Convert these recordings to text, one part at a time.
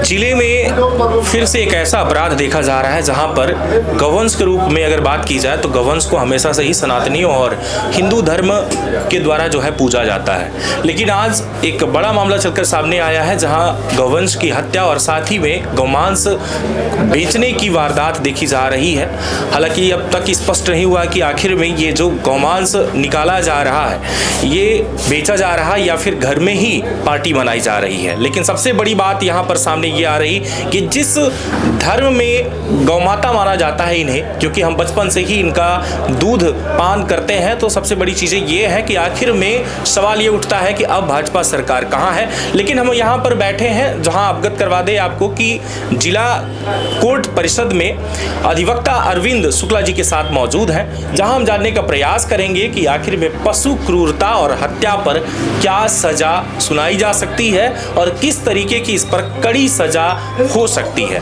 जिले में फिर से एक ऐसा अपराध देखा जा रहा है जहां पर गौवंश के रूप में अगर बात की जाए तो गौवंश को हमेशा से ही सनातनियों और हिंदू धर्म के द्वारा जो है पूजा जाता है। लेकिन आज एक बड़ा मामला चलकर सामने आया है जहां गौवंश की हत्या और साथ ही में गौमांस बेचने की वारदात देखी जा रही है। हालांकि अब तक स्पष्ट नहीं हुआ कि आखिर में ये जो गौमांस निकाला जा रहा है ये बेचा जा रहा है या फिर घर में ही पार्टी मनाई जा रही है। लेकिन सबसे बड़ी बात यहाँ पर सामने ये आ रही कि जिस धर्म में गौमाता माना जाता है इन्हें, क्योंकि हम बचपन से ही इनका दूध पान करते हैं, तो सबसे बड़ी चीज़ें ये है कि आखिर में सवाल ये उठता है कि अब भाजपा सरकार कहाँ है। लेकिन हम यहाँ पर बैठे हैं जहाँ अवगत करवा दें आपको कि जिला कोर्ट परिषद में अधिवक्ता अरविंद शुक्ला जी के साथ मौजूद हैं, जहाँ हम जानने का प्रयास करेंगे कि आखिर में पशु क्रूरता और हत्या पर क्या सजा सुनाई जा सकती है और किस तरीके की इस पर कड़ी सजा हो सकती है।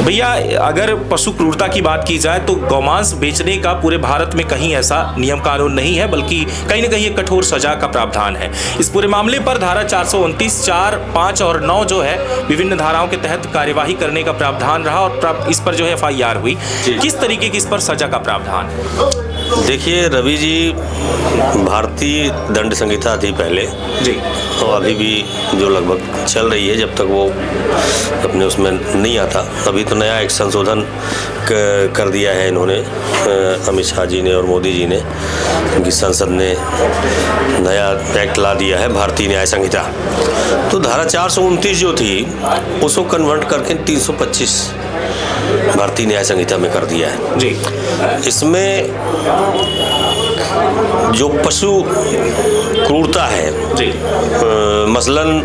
भैया, अगर पशु क्रूरता की बात की जाए तो गौमांस बेचने का पूरे भारत में कहीं ऐसा नियम कानून नहीं है, बल्कि कहीं ना कहीं एक कठोर सजा का प्रावधान है। इस पूरे मामले पर धारा 429, 4, 5 और 9 जो है विभिन्न धाराओं के तहत कार्यवाही करने का प्रावधान रहा और इस पर जो है FIR हुई। किस तरीके की इस पर सजा का प्रावधान है? देखिए रवि जी, भारतीय दंड संहिता थी पहले जी, और अभी भी जो लगभग चल रही है, जब तक वो अपने उसमें नहीं आता। अभी तो नया एक संशोधन कर दिया है इन्होंने, अमित शाह जी ने और मोदी जी ने, उनकी संसद ने नया एक्ट ला दिया है, भारतीय न्याय संहिता। तो धारा 429 जो थी उसको कन्वर्ट करके 325 भारतीय न्याय संहिता में कर दिया है जी। इसमें जो पशु क्रूरता है जी, मसलन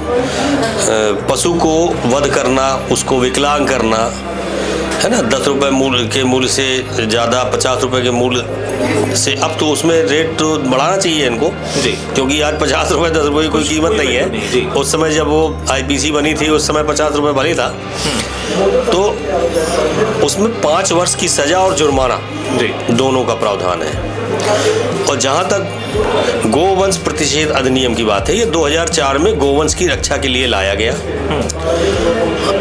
पशु को वध करना, उसको विकलांग करना, है ना, 10 रुपये मूल्य से ज़्यादा 50 रुपये के मूल्य से, अब तो उसमें रेट तो बढ़ाना चाहिए इनको जी, क्योंकि आज 50 रुपये 10 रुपये की कोई कीमत नहीं है। उस समय जब वो IPC बनी थी उस समय 50 रुपये भले था। तो उसमें 5 वर्ष की सजा और जुर्माना जी, दोनों का प्रावधान है। और जहाँ तक गोवंश प्रतिषेध अधिनियम की बात है, ये 2004 में गोवंश की रक्षा के लिए लाया गया।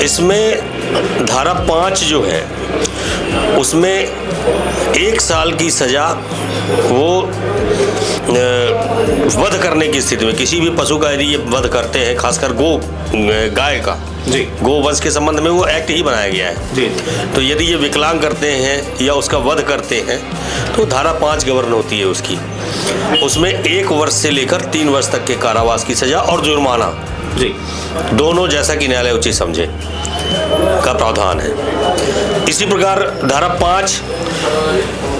इसमें धारा 5 जो है उसमें 1 साल की सजा वो वध करने की स्थिति में, किसी भी पशु का यदि ये वध करते हैं, खासकर गाय का जी, गोवंश के संबंध में वो एक्ट ही बनाया गया है जी। तो यदि ये विकलांग करते हैं या उसका वध करते हैं तो धारा 5 गवर्न होती है उसकी, उसमें 1 वर्ष से लेकर 3 वर्ष तक के कारावास की सजा और जुर्माना जी, दोनों जैसा कि न्यायालय उचित समझे का प्रावधान है। इसी प्रकार धारा 5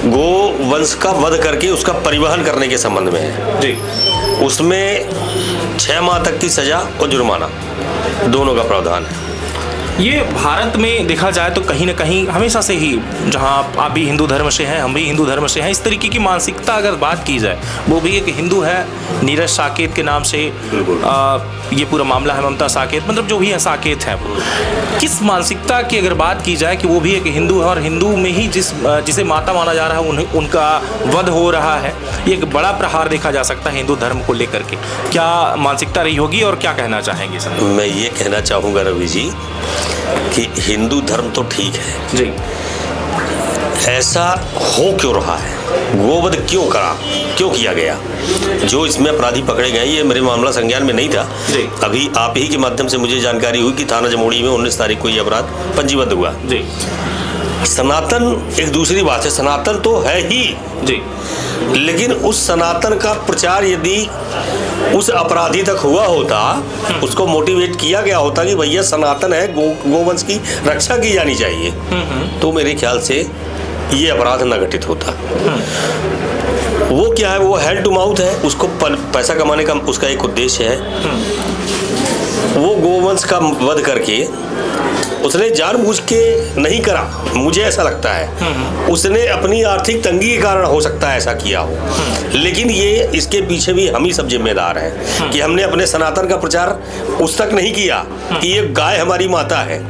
गोवंश का वध करके उसका परिवहन करने के संबंध में है जी, उसमें 6 माह तक की सजा और जुर्माना दोनों का प्रावधान है। ये भारत में देखा जाए तो कहीं ना कहीं हमेशा से ही, जहाँ आप भी हिंदू धर्म से हैं, हम भी हिंदू धर्म से हैं, इस तरीके की मानसिकता अगर बात की जाए, वो भी एक हिंदू है, नीरज साकेत के नाम से ये पूरा मामला है, ममता साकेत, मतलब जो भी है साकेत है, किस मानसिकता की अगर बात की जाए कि वो भी एक हिंदू है और हिंदू में ही जिसे माता माना जा रहा है उनका वध हो रहा है, ये एक बड़ा प्रहार देखा जा सकता है हिंदू धर्म को लेकर के। क्या मानसिकता रही होगी और क्या कहना चाहेंगे सर? मैं ये कहना चाहूँगा रवि जी कि हिंदू धर्म तो ठीक है जी, ऐसा हो क्यों रहा है, गोवध क्यों किया गया, जो इसमें अपराधी पकड़े गए, ये मेरे मामला संज्ञान में नहीं था जी। अभी आप ही के माध्यम से मुझे जानकारी हुई कि थाना जमोड़ी में 19 तारीख को ये अपराध पंजीबद्ध हुआ जी। सनातन एक दूसरी बात है, सनातन तो है ही जी, लेकिन उस सनातन का प्रचार यदि उस अपराधी तक हुआ होता, उसको मोटिवेट किया गया होता कि भैया सनातन है, गोवंश की रक्षा की जानी चाहिए, तो मेरे ख्याल से ये अपराध न घटित होता। वो क्या है, वो हैंड टू माउथ है, उसको पैसा कमाने का उसका एक उद्देश्य है। वो गोवंश का वध करके उसने जानबूझ के नहीं करा, मुझे ऐसा लगता है उसने अपनी आर्थिक तंगी के कारण हो सकता है ऐसा किया हो, लेकिन ये इसके पीछे भी हम ही सब जिम्मेदार हैं कि हमने अपने सनातन का प्रचार उस तक नहीं किया कि ये गाय हमारी माता है,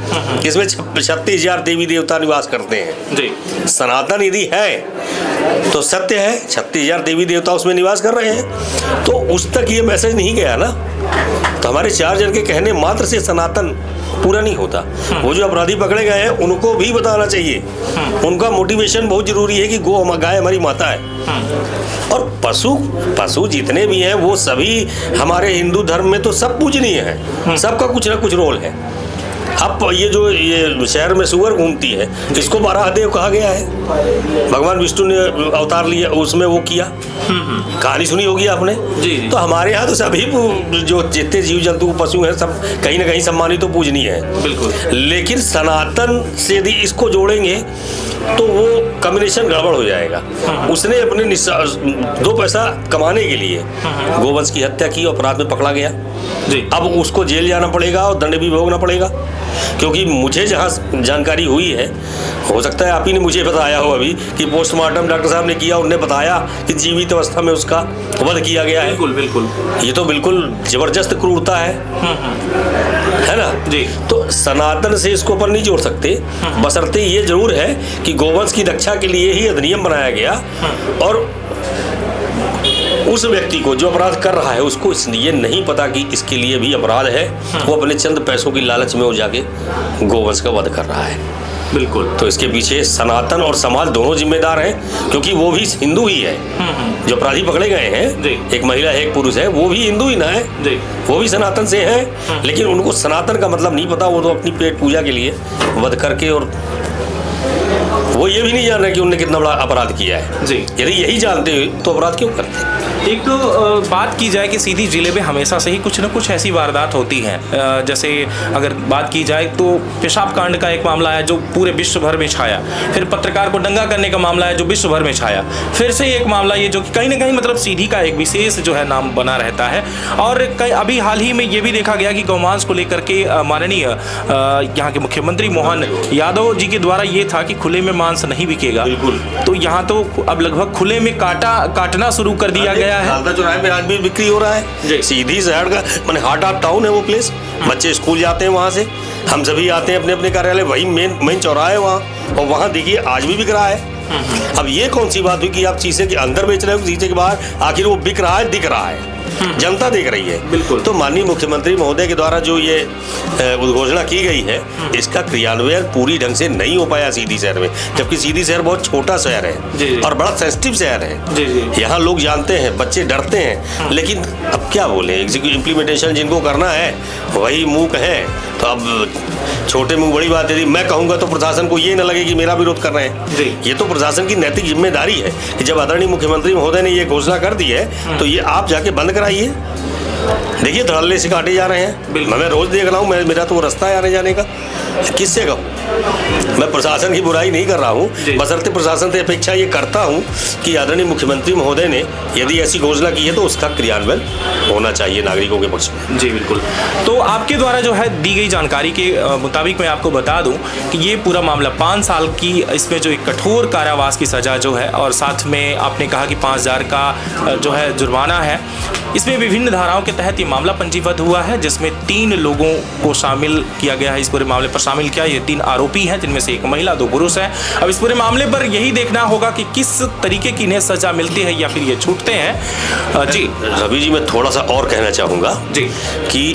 इसमें 36,000 देवी देवता निवास करते हैं जी। सनातन यदि है तो सत्य है, 36,000 देवी देवता उसमें निवास कर रहे हैं, तो उस तक ये मैसेज नहीं गया ना। तो हमारे 4 जन के कहने मात्र से सनातन पूरा नहीं होता। वो जो अपराधी पकड़े गए हैं उनको भी बताना चाहिए, उनका मोटिवेशन बहुत जरूरी है कि गाय हमारी माता है। और पशु जितने भी हैं वो सभी हमारे हिंदू धर्म में तो सब पूजनीय है, सबका कुछ ना कुछ रोल है। अब ये शहर में सुअर घूमती है, इसको बाराहदेव कहा गया है। भगवान विष्णु ने अवतार लिया, उसमें वो किया, कहानी सुनी होगी आपने। जी। तो हमारे यहाँ तो सभी जो जितने जीव जंतु पशु हैं सब कहीं ना कहीं सम्मानित तो पूजनीय है। बिल्कुल। लेकिन सनातन से यदि इसको जोड़ेंगे तो वो कॉम्बिनेशन गड़बड़ हो जाएगा। उसने अपने 2 पैसा कमाने के लिए गोवंश की हत्या की, अपराध में पकड़ा गया जी। अब उसको जेल जाना पड़ेगा और दंड भी भोगना पड़ेगा। क्योंकि मुझे जहाँ जानकारी हुई है, हो सकता है आप ही ने मुझे बताया हो अभी, कि पोस्टमार्टम डॉक्टर साहब ने किया, उन्होंने बताया कि जीवित अवस्था में उसका वध किया गया है। बिल्कुल बिल्कुल। ये तो बिल्कुल जबरदस्त क्रूरता है ना जी। तो सनातन से इसको ऊपर नहीं जोड़ सकते, बशर्ते ये जरूर है कि गोवंश की रक्षा के लिए ही अधिनियम बनाया गया और उस व्यक्ति को जो अपराध कर रहा है उसको ये नहीं पता कि इसके लिए भी अपराध है, वो अपने चंद पैसों की लालच में वो जाके गोवंश का वध कर रहा है। बिल्कुल। तो इसके पीछे सनातन और समाज दोनों जिम्मेदार हैं, क्योंकि वो भी हिंदू ही है। जो अपराधी पकड़े गए हैं, एक महिला है एक पुरुष है, वो भी हिंदू ही ना है, वो भी सनातन से है। लेकिन उनको सनातन का मतलब नहीं पता, वो तो अपनी पेट पूजा के लिए वध करके, और वो ये भी नहीं जान रहे कि उन्होंने कितना बड़ा अपराध किया है। जी। यदि यही जानते तो अपराध क्यों करते? एक तो बात की जाए कि सीधी जिले में हमेशा से ही कुछ न कुछ ऐसी वारदात होती हैं। जैसे अगर बात की जाए तो पेशाब कांड का एक मामला है जो पूरे विश्व भर में छाया, फिर पत्रकार को दंगा करने का मामला है जो विश्व भर में छाया, फिर से एक मामला ये जो कि कहीं ना कहीं मतलब सीधी का एक विशेष जो है नाम बना रहता है। और अभी हाल ही में ये भी देखा गया कि गौमांस को लेकर के माननीय यहाँ के मुख्यमंत्री मोहन यादव जी के द्वारा ये था कि खुले में मांस नहीं बिकेगा। बिल्कुल। तो यहाँ तो अब लगभग खुले में काटना शुरू कर दिया गया है। हालदा चौराहे में आज भी बिक्री हो रहा है। सीधी शहर का माने हार्ट ऑफ टाउन है वो प्लेस, बच्चे स्कूल जाते हैं वहाँ से, हम सभी आते हैं अपने अपने कार्यालय, वही मेन चौराहा है वहाँ, और वहाँ देखिए आज भी बिक रहा है। अब ये कौन सी बात हुई कि आप शीशे के अंदर बेच रहे हो, शीशे के बाहर, आखिर वो बिक रहा है, दिख रहा है, जनता देख रही है। बिल्कुल। तो माननीय मुख्यमंत्री महोदय के द्वारा जो ये घोषणा की गई है, इसका क्रियान्वयन पूरी ढंग से नहीं हो पाया सीधी शहर में, जबकि सीधी शहर बहुत छोटा शहर है और बड़ा सेंसिटिव शहर है। यहाँ लोग जानते हैं, बच्चे डरते हैं, लेकिन अब क्या बोले, इम्प्लीमेंटेशन जिनको करना है वही मूक है। तो अब छोटे मुंह बड़ी बात है, मैं कहूँगा तो प्रशासन को ये न लगे कि मेरा विरोध कर रहे हैं। ये तो प्रशासन की नैतिक जिम्मेदारी है कि जब आदरणीय मुख्यमंत्री महोदय ने ये घोषणा कर दी है तो ये आप जाके बंद कराइए। देखिए धड़ल्ले से काटे जा रहे हैं, मैं रोज देख रहा हूँ, मेरा तो रास्ता है आने जाने का, किससे कहूँ? मैं प्रशासन की बुराई नहीं कर रहा हूँ, बशर्ते प्रशासन से अपेक्षा ये करता हूँ कि आदरणीय मुख्यमंत्री महोदय ने यदि ऐसी घोषणा की है तो उसका क्रियान्वयन होना चाहिए नागरिकों के पक्ष में। जी बिल्कुल। तो आपके द्वारा जो है दी गई जानकारी के मुताबिक मैं आपको बता दूं कि ये पूरा मामला 5 साल की, इसमें जो एक कठोर कारावास की सजा जो है, और साथ में आपने कहा कि 5,000 का जो है जुर्माना है। इसमें विभिन्न धाराओं के तहत ये मामला पंजीबद्ध हुआ है, जिसमें 3 लोगों को शामिल किया गया है। इस पूरे मामले पर शामिल किया ये 3 आरोपी हैं, जिनमें से 1 महिला 2 पुरुष हैं। अब इस पूरे मामले पर यही देखना होगा कि किस तरीके की इन्हें सजा मिलती है या फिर ये छूटते हैं। जी रवि जी, मैं थोड़ा सा और कहना चाहूँगा जी कि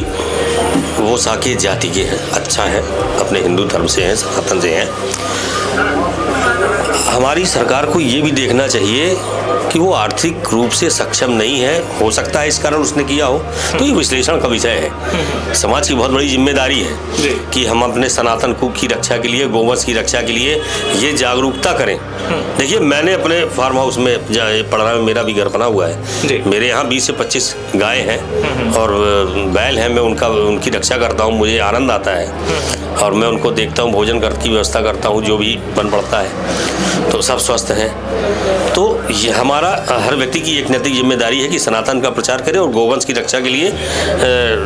वो साकेत जाति के हैं, अच्छा है, अपने हिंदू धर्म से हैं, सनातन से हैं। हमारी सरकार को ये भी देखना चाहिए कि वो आर्थिक रूप से सक्षम नहीं है, हो सकता है इस कारण उसने किया हो, तो ये विश्लेषण का विषय है। समाज की बहुत बड़ी जिम्मेदारी है कि हम अपने सनातन को की रक्षा के लिए, गोवंश की रक्षा के लिए ये जागरूकता करें। देखिए मैंने अपने फार्म हाउस में पढ़ना में मेरा भी घर बना हुआ है, मेरे यहाँ 20 से 25 गाय हैं और बैल हैं, मैं उनकी रक्षा करता हूँ, मुझे आनंद आता है और मैं उनको देखता हूँ, भोजन की व्यवस्था करता हूँ, जो भी बन पड़ता है, तो सब स्वस्थ हैं। तो ये हमारा हर व्यक्ति की एक नैतिक जिम्मेदारी है कि सनातन का प्रचार करे और गोवंश की रक्षा के लिए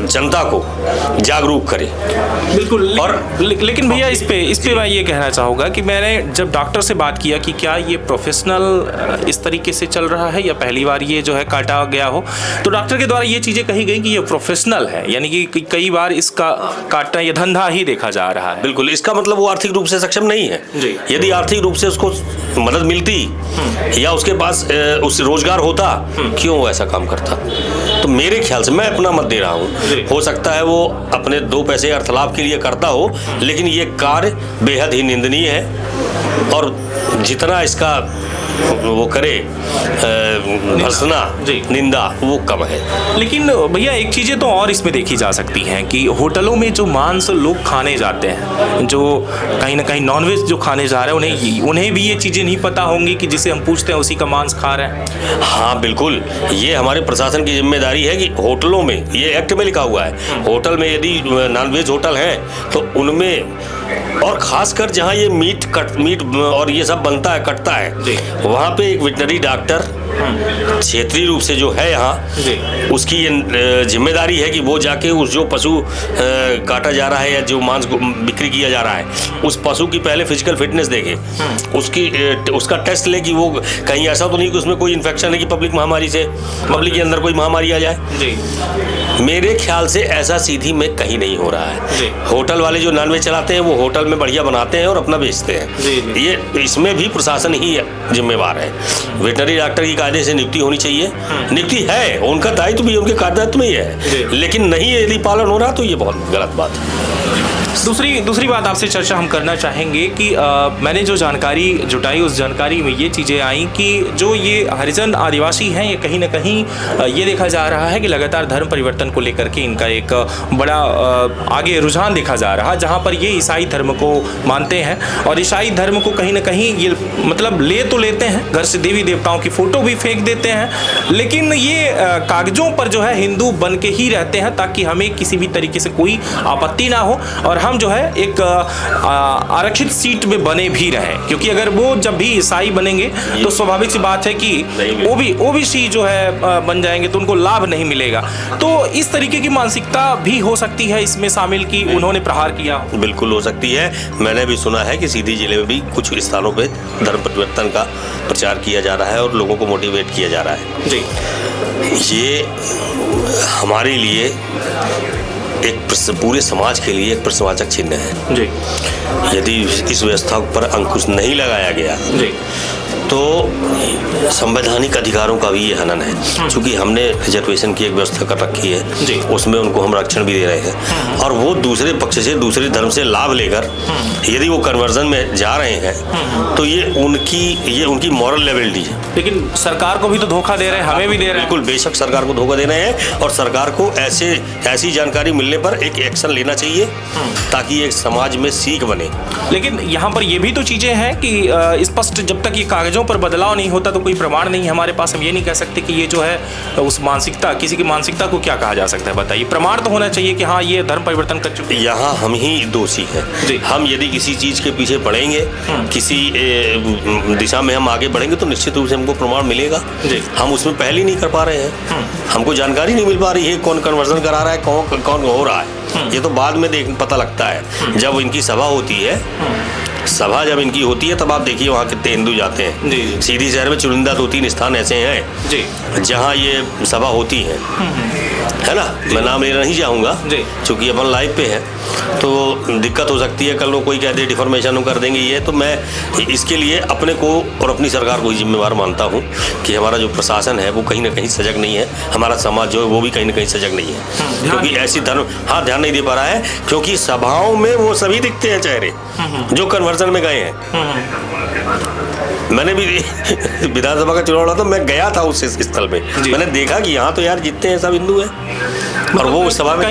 जनता को जागरूक करे। बिल्कुल। और लेकिन भैया इस पे मैं ये कहना चाहूँगा कि मैंने जब डॉक्टर से बात किया कि क्या ये प्रोफेशनल इस तरीके से चल रहा है या पहली बार ये जो है काटा गया हो, तो डॉक्टर के द्वारा ये चीज़ें कही गई कि ये प्रोफेशनल है, यानी कि कई बार इसका काटना या धंधा ही देखा जा रहा है। बिल्कुल, इसका मतलब वो आर्थिक रूप से सक्षम नहीं है। यदि आर्थिक रूप से उसको मदद मिलती या उसके पास उससे रोजगार होता, क्यों वो ऐसा काम करता? तो मेरे ख्याल से, मैं अपना मत दे रहा हूँ, हो सकता है वो अपने 2 पैसे अर्थलाभ के लिए करता हो, लेकिन ये कार्य बेहद ही निंदनीय है और जितना इसका वो करे भर्त्सना, निंदा, वो कम है। लेकिन भैया एक चीज़ें तो और इसमें देखी जा सकती हैं कि होटलों में जो मांस लोग खाने जाते हैं, जो कहीं ना कहीं नॉनवेज जो खाने जा रहे हैं, उन्हें भी ये चीज़ें नहीं पता होंगी कि जिसे हम पूछते हैं उसी का मांस खा रहे हैं। हाँ बिल्कुल, ये हमारे प्रशासन की जिम्मेदारी है कि होटलों में, ये एक्ट में लिखा हुआ है, होटल में यदि नॉनवेज होटल हैं तो उनमें, और खासकर जहाँ ये मीट और ये सब बनता है, कटता है, वहाँ पे एक वेटनरी डॉक्टर क्षेत्रीय रूप से जो है यहाँ, उसकी ये जिम्मेदारी है कि वो जाके उस जो पशु काटा जा रहा है या जो मांस बिक्री किया जा रहा है, उस पशु की पहले फिजिकल फिटनेस देखे, उसका टेस्ट ले कि वो कहीं ऐसा तो नहीं कि उसमें कोई इन्फेक्शन है कि पब्लिक के अंदर कोई महामारी आ जाए। मेरे ख्याल से ऐसा सीधी में कहीं नहीं हो रहा है। होटल वाले जो नॉनवेज चलाते हैं वो होटल में बढ़िया बनाते हैं और अपना बेचते हैं। ये इसमें भी प्रशासन ही जिम्मेवार है। वेटनरी डॉक्टर की कायदे से नियुक्ति होनी चाहिए, नियुक्ति है, उनका दायित्व भी उनके दायित्व में ही है, लेकिन नहीं यदि पालन हो रहा तो ये बहुत गलत बात है। दूसरी बात आपसे चर्चा हम करना चाहेंगे कि मैंने जो जानकारी जुटाई उस जानकारी में ये चीज़ें आई कि जो ये हरिजन आदिवासी हैं, ये कहीं ना कहीं ये देखा जा रहा है कि लगातार धर्म परिवर्तन को लेकर के इनका एक बड़ा आगे रुझान देखा जा रहा है, जहाँ पर ये ईसाई धर्म को मानते हैं और ईसाई धर्म को कहीं ना कहीं ये मतलब ले तो लेते हैं, घर से देवी देवताओं की फ़ोटो भी फेंक देते हैं, लेकिन ये कागज़ों पर जो है हिंदू बन के ही रहते हैं ताकि हमें किसी भी तरीके से कोई आपत्ति ना हो और हम जो है एक आरक्षित सीट में बने भी रहे, क्योंकि अगर वो जब भी ईसाई बनेंगे तो स्वाभाविक सी बात है कि ओबीसी जो है बन जाएंगे तो उनको लाभ नहीं मिलेगा। तो इस तरीके की मानसिकता भी हो सकती है इसमें शामिल कि उन्होंने प्रहार किया। बिल्कुल हो सकती है। मैंने भी सुना है कि सीधी जिले में भी कुछ स्थानों पे धर्म परिवर्तन का प्रचार किया जा रहा है और लोगों को मोटिवेट किया जा रहा है। जी, ये हमारे लिए एक पूरे समाज के लिए एक प्रश्नवाचक चिन्ह है। जी, यदि इस व्यवस्था पर अंकुश नहीं लगाया गया जी, तो संवैधानिक अधिकारों का भी ये हनन है। क्योंकि हमने रिजर्वेशन की एक व्यवस्था कर रखी है, उसमें उनको हम रक्षण भी दे रहे हैं और वो दूसरे पक्ष से, दूसरे धर्म से लाभ लेकर यदि वो कन्वर्जन में जा रहे हैं तो ये उनकी मॉरल लेवलिटी है। लेकिन सरकार को भी तो धोखा दे रहे हैं, हमें भी दे रहे हैं। बिल्कुल, बेशक सरकार को धोखा दे रहे हैं और सरकार को ऐसी जानकारी मिलने पर एक एक्शन लेना चाहिए ताकि एक समाज में सीख बने। लेकिन यहाँ पर ये भी तो चीज़ें हैं कि स्पष्ट जब तक ये कागजों पर बदलाव नहीं होता तो कोई प्रमाण नहीं है हमारे पास। हम ये नहीं कह सकते कि ये जो है उस मानसिकता, किसी की मानसिकता को क्या कहा जा सकता है, बताइए। प्रमाण तो होना चाहिए कि हाँ ये धर्म परिवर्तन कर चुके हैं। यहाँ हम ही दोषी हैं। हम यदि किसी चीज़ के पीछे बढ़ेंगे, किसी दिशा में हम आगे बढ़ेंगे तो निश्चित रूप से हमको प्रमाण मिलेगा। हम उसमें पहले नहीं कर पा रहे हैं, हमको जानकारी नहीं मिल पा रही है कौन कन्वर्जन करा रहा है, कौन हो रहा है। ये तो बाद में पता लगता है जब इनकी सभा होती है। सभा जब इनकी होती है तब आप देखिए वहाँ कितने हिंदू जाते हैं। सीधी शहर में चुनिंदा 2-3 स्थान ऐसे हैं जहाँ ये सभा होती है ना। मैं नाम लेना नहीं चाहूँगा क्योंकि अपन लाइव पे है तो दिक्कत हो सकती है, कल को कोई कह दे डिफॉर्मेशन कर देंगे ये। तो मैं इसके लिए अपने को और अपनी सरकार को ही जिम्मेवार मानता हूँ कि हमारा जो प्रशासन है वो कहीं ना कहीं सजग नहीं है, हमारा समाज जो है वो भी कहीं ना कहीं सजग नहीं है। क्योंकि ऐसी धर्म ध्यान नहीं दे पा रहा है, क्योंकि सभाओं में वो सभी दिखते हैं चेहरे जो कन्वर्जन में गए हैं। मैंने भी विधानसभा का चुनाव लड़ा तो मैं गया था उस स्थल पे, मैंने देखा कि यहाँ तो यार जितने हैं सब हिंदू हैं। और वो सभा में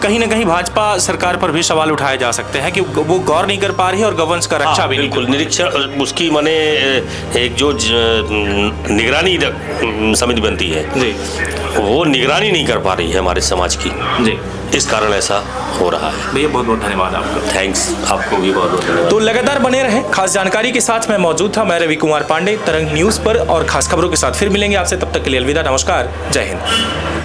कहीं ना कहीं भाजपा सरकार पर भी सवाल उठाए जा सकते हैं कि वो गौर नहीं कर पा रही है और गवर्नेंस का रक्षा भी बिल्कुल निरीक्षण उसकी माने एक जो निगरानी समिति बनती है वो निगरानी नहीं कर पा रही है हमारे समाज की। इस कारण ऐसा हो रहा है। भैया बहुत बहुत धन्यवाद आपका। थैंक्स, आपको भी बहुत बहुत धन्यवाद। तो लगातार बने रहे, खास जानकारी के साथ मैं मौजूद था। मैं रवि कुमार पांडे, तरंग न्यूज़ पर और खास खबरों के साथ फिर मिलेंगे आपसे। तब तक के लिए अलविदा, नमस्कार, जय हिंद।